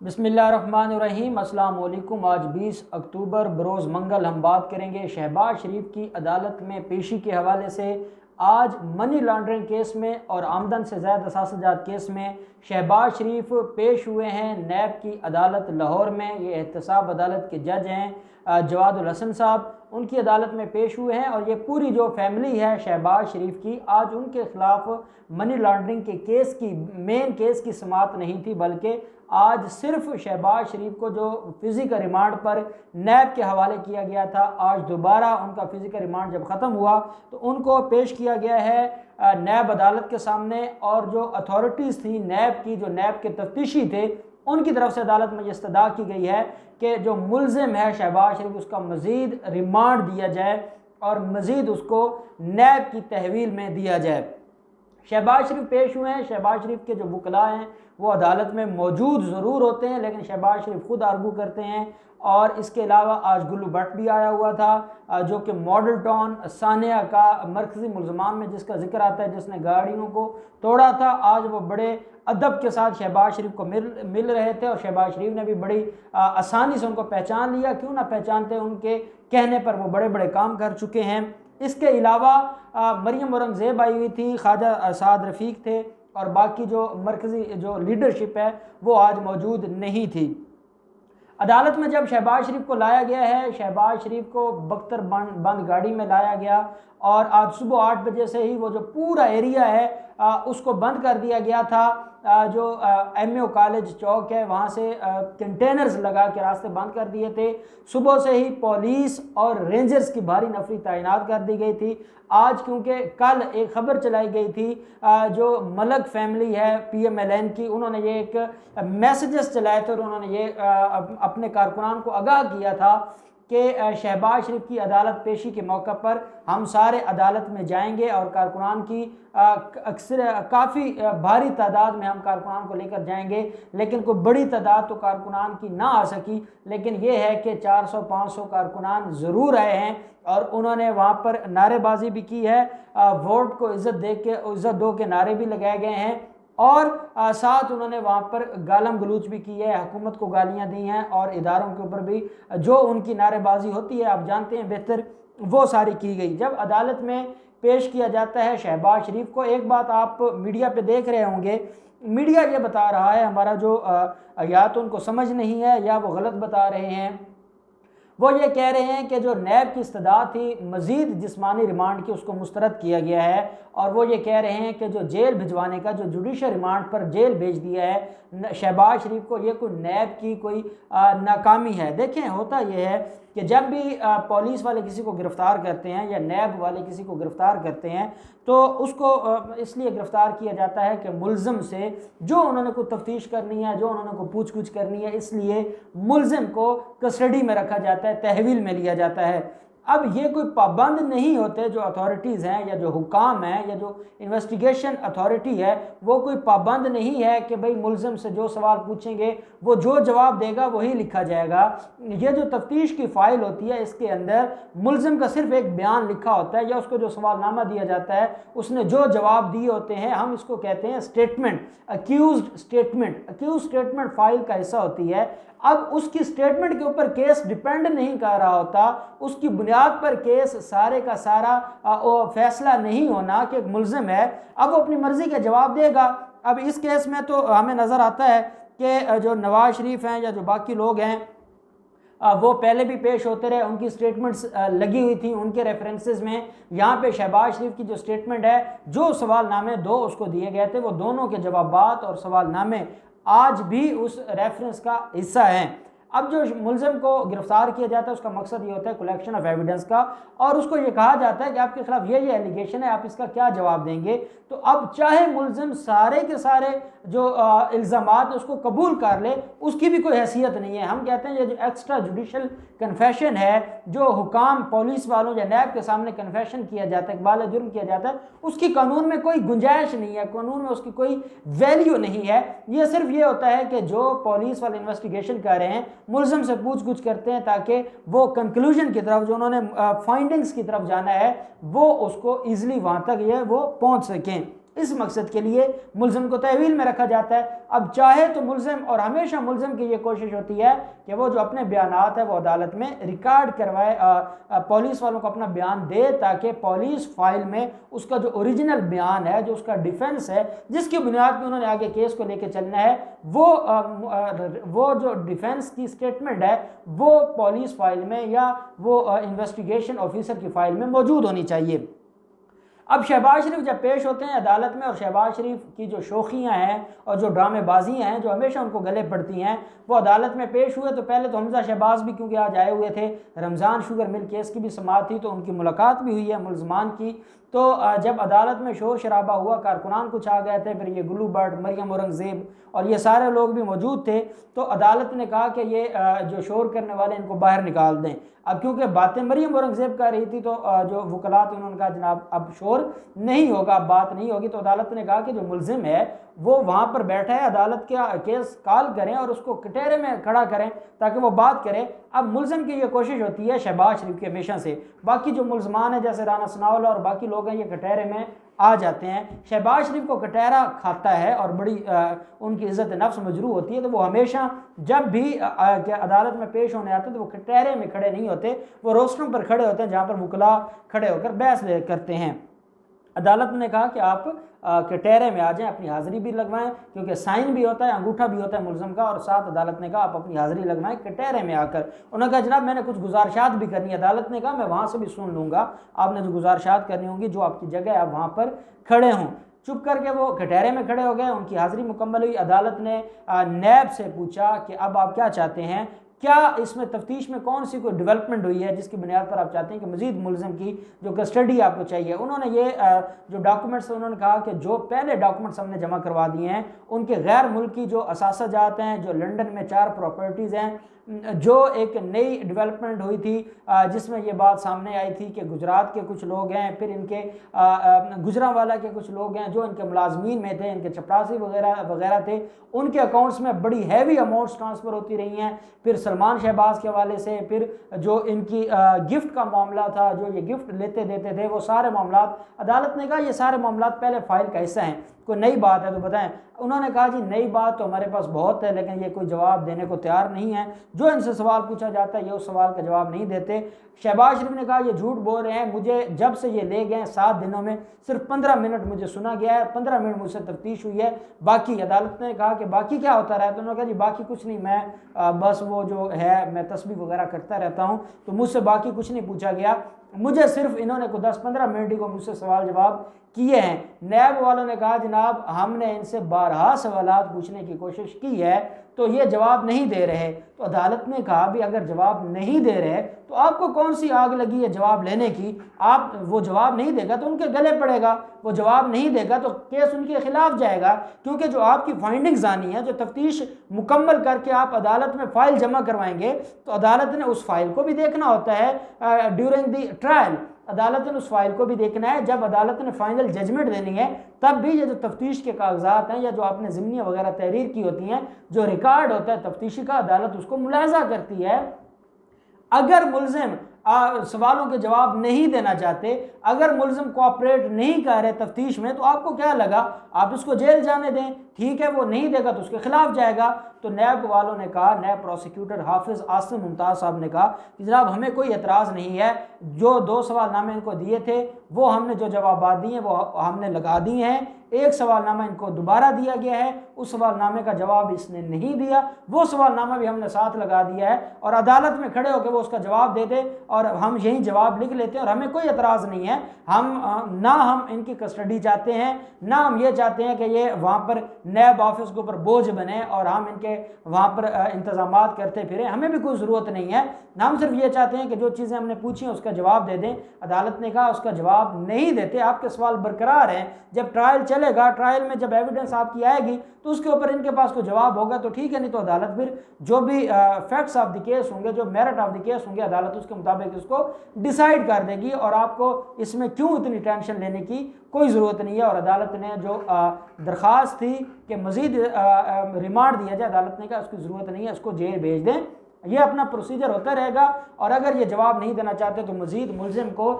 बिस्मिल्लाहिर्रहमानिर्रहीम। अस्सलाम वालेकुम। आज 20 अक्टूबर बरोज़ मंगल हम बात करेंगे शहबाज शरीफ की अदालत में पेशी के हवाले से। आज मनी लॉन्ड्रिंग केस में और आमदन से ज़्यादा असासजात केस में शहबाज शरीफ पेश हुए हैं नैब की अदालत लाहौर में। ये एहतसाब अदालत के जज हैं जवादुल हसन साहब, उनकी अदालत में पेश हुए हैं। और ये पूरी जो फैमिली है शहबाज शरीफ की, आज उनके ख़िलाफ़ मनी लॉन्ड्रिंग के केस की मेन केस की समाअत नहीं थी, बल्कि आज सिर्फ शहबाज शरीफ को जो फिजिकल रिमांड पर नैब के हवाले किया गया था, आज दोबारा उनका फिजिकल रिमांड जब ख़त्म हुआ तो उनको पेश किया गया है नैब अदालत के सामने। और जो अथॉरिटीज़ थी नैब की, जो नैब के तफ्तीशी थे, उनकी तरफ से अदालत में इस्तदा की गई है कि जो मुल्ज़िम है शहबाज शरीफ, उसका मज़ीद रिमांड दिया जाए और मज़ीद उसको नैब की तहवील में दिया जाए। शहबाज शरीफ पेश हुए हैं। शहबाज शरीफ के जो वकला हैं वो अदालत में मौजूद ज़रूर होते हैं, लेकिन शहबाज शरीफ खुद आर्गू करते हैं। और इसके अलावा आज गुल्लू भट्ट भी आया हुआ था, जो कि मॉडल टाउन सानिया का मरकज़ी मुल्ज़मान में जिसका जिक्र आता है, जिसने गाड़ियों को तोड़ा था। आज वो बड़े अदब के साथ शहबाज शरीफ को मिल रहे थे और शहबाज शरीफ ने भी बड़ी आसानी से उनको पहचान लिया। क्यों ना पहचानते, उनके कहने पर वो बड़े बड़े काम कर चुके हैं। इसके अलावा मरियम औरंगज़ेब आई हुई थी, ख्वाजा साद रफ़ीक थे, और बाकी जो मरकज़ी जो लीडरशिप है वो आज मौजूद नहीं थी। अदालत में जब शहबाज शरीफ को लाया गया है, शहबाज शरीफ को बख्तर बंद गाड़ी में लाया गया और आज सुबह 8 बजे से ही वो जो पूरा एरिया है उसको बंद कर दिया गया था। जो MAO कॉलेज चौक है वहाँ से कंटेनर्स लगा के रास्ते बंद कर दिए थे। सुबह से ही पुलिस और रेंजर्स की भारी नफरी तैनात कर दी गई थी। आज क्योंकि कल एक ख़बर चलाई गई थी, जो मलक फैमिली है PMLN की, उन्होंने ये एक मैसेजेस चलाए थे और उन्होंने ये अपने कारकुनान को आगाह किया था कि शहबाज शरीफ की अदालत पेशी के मौका पर हम सारे अदालत में जाएंगे और कारकुनान की अक्सर काफ़ी भारी तादाद में हम कारकुनान को लेकर जाएंगे। लेकिन कोई बड़ी तादाद तो कारकुनान की ना आ सकी, लेकिन ये है कि 400-500 कारकुनान ज़रूर आए हैं और उन्होंने वहाँ पर नारेबाजी भी की है। वोट को इज़्ज़त दो के नारे भी लगाए गए हैं और साथ उन्होंने वहाँ पर गालम गलूच भी की है, हुकूमत को गालियाँ दी हैं और इदारों के ऊपर भी जो उनकी नारेबाजी होती है, आप जानते हैं बेहतर, वो सारी की गई। जब अदालत में पेश किया जाता है शहबाज शरीफ को, एक बात आप मीडिया पे देख रहे होंगे, मीडिया ये बता रहा है हमारा जो या तो उनको समझ नहीं है या वो गलत बता रहे हैं। वो ये कह रहे हैं कि जो नैब की इस्तदा थी मज़ीद जिस्मानी रिमांड की, उसको मुस्तरद किया गया है। और वो ये कह रहे हैं कि जो जेल भिजवाने का, जो जुडिशल रिमांड पर जेल भेज दिया है शहबाज शरीफ को, ये कोई नैब की कोई नाकामी है। देखें, होता ये है कि जब भी पुलिस वाले किसी को गिरफ़्तार करते हैं या नैब वाले किसी को गिरफ़्तार करते हैं तो उसको इसलिए गिरफ़्तार किया जाता है कि मुल्ज़िम से जो उन्होंने को तफ्तीश करनी है, जो उन्होंने को पूछ कुछ करनी है, इसलिए मुल्ज़िम को कस्टडी में रखा जाता है, तहवील में लिया जाता है। अब ये कोई पाबंद नहीं होते, जो अथॉरिटीज़ हैं या जो हुकाम हैं या जो इन्वेस्टिगेशन अथॉरिटी है, वो कोई पाबंद नहीं है कि भाई मुल्ज़िम से जो सवाल पूछेंगे वो जो जवाब देगा वही लिखा जाएगा। ये जो तफ्तीश की फ़ाइल होती है, इसके अंदर मुल्ज़िम का सिर्फ एक बयान लिखा होता है या उसको जो सवालनामा दिया जाता है उसने जो जवाब दिए होते हैं, हम इसको कहते हैं statement, accused statement. Accused statement file का हिस्सा होती है। अब उसकी स्टेटमेंट के ऊपर केस डिपेंड नहीं कर रहा होता, उसकी बुनियाद पर केस सारे का सारा फैसला नहीं होना कि एक मुल्ज़िम है, अब वो अपनी मर्ज़ी का जवाब देगा। अब इस केस में तो हमें नज़र आता है कि जो नवाज शरीफ हैं या जो बाकी लोग हैं वो पहले भी पेश होते रहे, उनकी स्टेटमेंट्स लगी हुई थी उनके रेफरेंसेस में। यहाँ पे शहबाज शरीफ की जो स्टेटमेंट है, जो सवालनामे दो उसको दिए गए थे, वो दोनों के जवाबात और सवालनामे आज भी उस रेफरेंस का हिस्सा हैं। अब जो मुल्ज़िम को गिरफ्तार किया जाता है उसका मकसद ये होता है कलेक्शन ऑफ एविडेंस का, और उसको ये कहा जाता है कि आपके खिलाफ ये एलिगेशन है, आप इसका क्या जवाब देंगे। तो अब चाहे मुल्ज़िम सारे के सारे जो इल्ज़ामात उसको कबूल कर ले, उसकी भी कोई हैसियत नहीं है। हम कहते हैं ये जो एक्स्ट्रा जुडिशल कन्फेशन है, जो हुकाम पुलिस वालों या नैब के सामने कन्फेशन किया जाता है, इक़बाल जुर्म किया जाता है, उसकी कानून में कोई गुंजाइश नहीं है, कानून में उसकी कोई वैल्यू नहीं है। ये सिर्फ ये होता है कि जो पुलिस वाले इन्वेस्टिगेशन कर रहे हैं मुल्ज़िम से पूछ कुछ करते हैं ताकि वो कंक्लूजन की तरफ, जो उन्होंने फाइंडिंग्स की तरफ जाना है, वो उसको ईजिली वहाँ तक ये वो पहुँच सकें। इस मकसद के लिए मुल्ज़िम को तहवील में रखा जाता है। अब चाहे तो मुल्ज़िम, और हमेशा मुल्ज़िम की ये कोशिश होती है कि वो जो अपने बयानात है वो अदालत में रिकॉर्ड करवाए, पुलिस वालों को अपना बयान दे, ताकि पुलिस फाइल में उसका जो ओरिजिनल बयान है, जो उसका डिफेंस है, जिसकी बुनियाद पर उन्होंने आगे केस को लेकर चलना है, वो जो डिफेंस की स्टेटमेंट है वो पुलिस फाइल में या वो इन्वेस्टिगेशन ऑफिसर की फाइल में मौजूद होनी चाहिए। अब शहबाज शरीफ जब पेश होते हैं अदालत में, और शहबाज शरीफ की जो शोखियाँ हैं और जो ड्रामेबाजियाँ हैं जो हमेशा उनको गले पड़ती हैं, वो अदालत में पेश हुए। तो पहले तो हमजा शहबाज भी क्योंकि आज आए हुए थे, रमज़ान शुगर मिल केस की भी समाअत थी, तो उनकी मुलाकात भी हुई है मुलजमान की। तो जब अदालत में शोर शराबा हुआ, कारकुनान कुछ आ गए थे, फिर ये गुल्लू भट्ट, मरियम औरंगज़ेब और ये सारे लोग भी मौजूद थे, तो अदालत ने कहा कि ये जो शोर करने वाले इनको बाहर निकाल दें। अब क्योंकि बातें मरियम औरंगज़ेब कर रही थी, तो जो वकला थे उन्होंने कहा जनाब अब शोर नहीं होगा, बात नहीं होगी। तो अदालत ने कहा कि जो मुल्ज़िम है वो वहाँ पर बैठा है, अदालत का केस कॉल करें और उसको कटहरे में खड़ा करें ताकि वो बात करे। अब मुल्ज़िम की ये कोशिश होती है शहबाज शरीफ की हमेशा से, बाकी जो मुल्ज़मान हैं जैसे राना सनाउल्लाह और बाकी लोग हैं ये कटहरे में आ जाते हैं। शहबाज शरीफ को कटहरा खाता है और बड़ी उनकी इज़्ज़त नफ्स मजरू होती है, तो वो हमेशा जब भी अदालत में पेश होने आते हैं तो वो कटहरे में खड़े नहीं होते, वो रोस्टरों पर खड़े होते हैं जहाँ पर वकला खड़े होकर बहस करते हैं। अदालत ने कहा कि आप कटहरे में आ जाएं, अपनी हाज़िरी भी लगवाएं, क्योंकि साइन भी होता है, अंगूठा भी होता है मुल्ज़िम का, और साथ अदालत ने कहा आप अपनी हाज़िरी लगवाएं कटहरे में आकर। उन्होंने कहा जनाब मैंने कुछ गुजारिशात भी करनी है। अदालत ने कहा मैं वहाँ से भी सुन लूँगा, आपने जो गुजारिशात करनी होंगी, जो आपकी जगह है आप वहाँ पर खड़े हों। चुप करके वो कटहरे में खड़े हो गए, उनकी हाज़िरी मुकम्मल हुई। अदालत ने नैब से पूछा कि अब आप क्या चाहते हैं, क्या इसमें तफ्तीश में कौन सी कोई डेवलपमेंट हुई है जिसकी बुनियाद पर आप चाहते हैं कि मज़ीद मुल्ज़िम की जो कस्टडी आपको चाहिए। उन्होंने ये जो डॉक्यूमेंट्स उन्होंने कहा कि जो पहले डॉक्यूमेंट्स हमने जमा करवा दिए हैं, उनके गैर मुल्की जो असासाजात हैं, जो लंदन में 4 प्रॉपर्टीज़ हैं, जो एक नई डेवलपमेंट हुई थी जिसमें ये बात सामने आई थी कि गुजरात के कुछ लोग हैं, फिर इनके गुजरांवाला के कुछ लोग हैं जो इनके मुलाजमीन में थे, इनके चपरासी वगैरह वगैरह थे, उनके अकाउंट्स में बड़ी हैवी अमाउंट्स ट्रांसफ़र होती रही हैं। फिर सलमान शहबाज के हवाले से, फिर जो इनकी गिफ्ट का मामला था, जो ये गिफ्ट लेते देते थे, वो सारे मामला अदालत ने कहा ये सारे मामला पहले फ़ाइल का हिस्सा हैं, कोई नई बात है तो बताएं। उन्होंने कहा जी नई बात तो हमारे पास बहुत है, लेकिन ये कोई जवाब देने को तैयार नहीं है। जो इनसे सवाल पूछा जाता है ये उस सवाल का जवाब नहीं देते। शहबाज शरीफ ने कहा ये झूठ बोल रहे हैं, मुझे जब से ये ले गए 7 दिनों में सिर्फ 15 मिनट मुझे सुना गया है, 15 मिनट मुझसे तफ्तीश हुई है, बाकी अदालत ने कहा कि बाकी क्या होता रहा है। तो उन्होंने कहा जी बाकी कुछ नहीं, मैं बस वो जो है मैं तस्बीह वगैरह करता रहता हूँ, तो मुझसे बाकी कुछ नहीं पूछा गया। मुझे सिर्फ इन्होंने को 10-15 मिनट ही को मुझसे सवाल जवाब किए हैं। नैब वालों ने कहा जनाब हमने इनसे 12 सवालात पूछने की कोशिश की है तो ये जवाब नहीं दे रहे। तो अदालत ने कहा भी अगर जवाब नहीं दे रहे तो आपको कौन सी आग लगी है जवाब लेने की। आप वो जवाब नहीं देगा तो उनके गले पड़ेगा, वो जवाब नहीं देगा तो केस उनके खिलाफ जाएगा, क्योंकि जो आपकी फाइंडिंग्स आनी है, जो तफ्तीश मुकम्मल करके आप अदालत में फ़ाइल जमा करवाएंगे तो अदालत ने उस फाइल को भी देखना होता है ड्यूरिंग द ट्रायल। अदालत ने उस फाइल को भी देखना है, जब अदालत ने फाइनल जजमेंट देनी है तब भी ये जो तफ्तीश के कागजात हैं या जो आपने ज़िम्नियाँ वगैरह तहरीर की होती हैं, जो रिकॉर्ड होता है तफ्तीशी का, अदालत उसको मुलाहजा करती है। अगर मुल्ज़िम सवालों के जवाब नहीं देना चाहते, अगर मुल्ज़िम कोऑपरेट नहीं कर रहे तफ्तीश में, तो आपको क्या लगा आप इसको जेल जाने दें, ठीक है। वो नहीं देगा तो उसके खिलाफ जाएगा। तो नैब वालों ने कहा, नैब प्रोसिक्यूटर हाफिज़ आसिम मुमताज़ साहब ने कहा कि जनाब हमें कोई एतराज़ नहीं है, जो 2 सवालनामे इनको दिए थे वो हमने जो जवाब दिए वो हमने लगा दिए हैं। एक सवालनामा इनको दोबारा दिया गया है, उस सवालनामे का जवाब इसने नहीं दिया, वो सवालनामा भी हमने साथ लगा दिया है और अदालत में खड़े होकर वो उसका जवाब दे दे और हम यही जवाब लिख लेते हैं और हमें कोई एतराज़ नहीं है। हम इनकी कस्टडी चाहते हैं, ना हम ये चाहते हैं कि ये वहाँ पर नैब ऑफिस के ऊपर बोझ बने और हम इनके वहाँ पर इंतज़ामात करते फिरें, हमें भी कोई ज़रूरत नहीं है। हम सिर्फ ये चाहते हैं कि जो चीज़ें हमने पूछी हैं उसका जवाब दे दें। अदालत ने कहा उसका जवाब नहीं देते, आपके सवाल बरकरार हैं। जब ट्रायल चलेगा, ट्रायल में जब एविडेंस आपकी आएगी तो उसके ऊपर इनके पास कोई जवाब होगा तो ठीक है, नहीं तो अदालत फिर जो भी फैक्ट्स ऑफ द केस होंगे, जो मेरिट ऑफ द केस होंगे, अदालत उसके मुताबिक उसको डिसाइड कर देगी और आपको इसमें क्यों इतनी टेंशन लेने की कोई ज़रूरत नहीं है। और अदालत ने जो दरख्वास्त थी कि मज़ीद रिमांड दिया जाए, अदालत ने कहा उसकी ज़रूरत नहीं है, उसको जेल भेज दें ये अपना प्रोसीजर होता रहेगा। और अगर ये जवाब नहीं देना चाहते तो मज़ीद मुलजिम को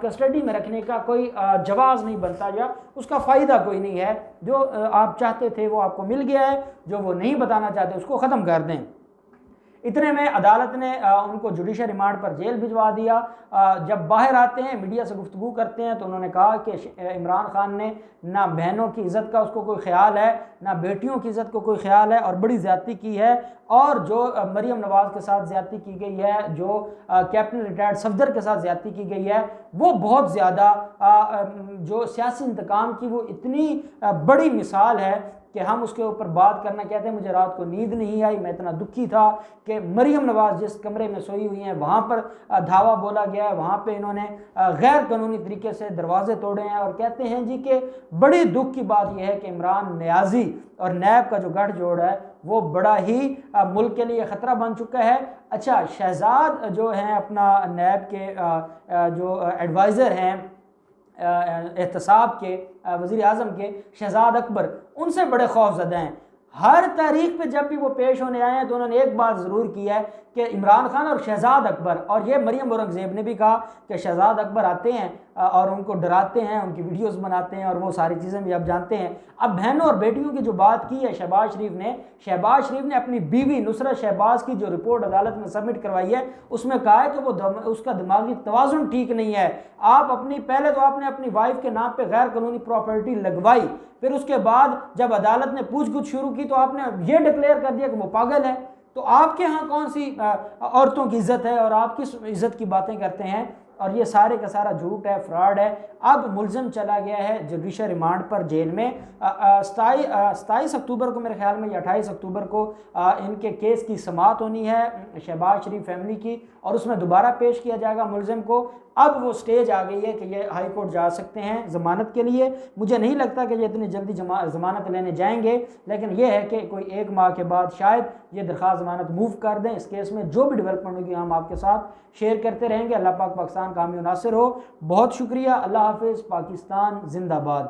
कस्टडी में रखने का कोई जवाज़ नहीं बनता, या उसका फ़ायदा कोई नहीं है। जो आप चाहते थे वो आपको मिल गया है, जो वो नहीं बताना चाहते उसको ख़त्म कर दें। इतने में अदालत ने उनको जुडिशल रिमांड पर जेल भिजवा दिया। जब बाहर आते हैं, मीडिया से गुफ्तगू करते हैं, तो उन्होंने कहा कि इमरान खान ने ना बहनों की इज़्ज़त का उसको कोई ख्याल है, ना बेटियों की इज़्ज़त को कोई ख्याल है, और बड़ी ज़्यादती की है। और जो मरीम नवाज़ के साथ ज़्यादती की गई है, जो कैप्टन रिटायर्ड सफदर के साथ ज़्यादती की गई है, वो बहुत ज़्यादा जो सियासी इंतकाम की वो इतनी बड़ी मिसाल है कि हम उसके ऊपर बात करना कहते हैं। मुझे रात को नींद नहीं आई, मैं इतना दुखी था कि मरीम नवाज़ जिस कमरे में सोई हुई हैं वहाँ पर धावा बोला गया है, वहाँ पे इन्होंने गैर कानूनी तरीके से दरवाजे तोड़े हैं। और कहते हैं जी कि बड़ी दुख की बात यह है कि इमरान नियाज़ी और नैब का जो गठजोड़ है वो बड़ा ही मुल्क के लिए ख़तरा बन चुका है। अच्छा, शहजाद जो हैं अपना नैब के जो एडवाइज़र हैं एहतसाब के वज़ीर आज़म के, शहजाद अकबर, उनसे बड़े खौफज़दा हैं। हर तारीख पे जब भी वो पेश होने आए हैं तो उन्होंने एक बात ज़रूर की है कि इमरान खान और शहजाद अकबर, और ये मरियम औरंगज़ेब ने भी कहा कि शहजाद अकबर आते हैं और उनको डराते हैं, उनकी वीडियोस बनाते हैं, और वो सारी चीज़ें भी आप जानते हैं। अब बहनों और बेटियों की जो बात की है शहबाज शरीफ ने अपनी बीवी नुसरत शहबाज की जो रिपोर्ट अदालत में सबमिट करवाई है उसमें कहा है कि वो उसका दिमागी तवाज़ुन ठीक नहीं है। आप पहले तो आपने अपनी वाइफ के नाम पर गैर कानूनी प्रॉपर्टी लगवाई, फिर उसके बाद जब अदालत ने पूछगछ शुरू की तो आपने ये डिक्लेयर कर दिया कि वो पागल है। तो आपके यहाँ कौन सी औरतों की इज्जत है और आप किस इज्जत की बातें करते हैं? और ये सारे का सारा झूठ है, फ्रॉड है। अब मुलजिम चला गया है जुडिशल रिमांड पर जेल में। 27 अक्टूबर को मेरे ख्याल में या 28 अक्टूबर को इनके केस की समाअत होनी है शहबाज शरीफ फैमिली की, और उसमें दोबारा पेश किया जाएगा मुलजिम को। अब वो स्टेज आ गई है कि ये हाई कोर्ट जा सकते हैं ज़मानत के लिए। मुझे नहीं लगता कि ये इतनी जल्दी ज़मानत लेने जाएंगे, लेकिन ये है कि कोई 1 माह के बाद शायद ये दरख्वास्त ज़मानत मूव कर दें। इस केस में जो भी डेवलपमेंट होगी हम आपके साथ शेयर करते रहेंगे। अल्लाह पाक पाकिस्तान का हामी नासिर हो। बहुत शुक्रिया। अल्लाह हाफिज़। पाकिस्तान जिंदाबाद।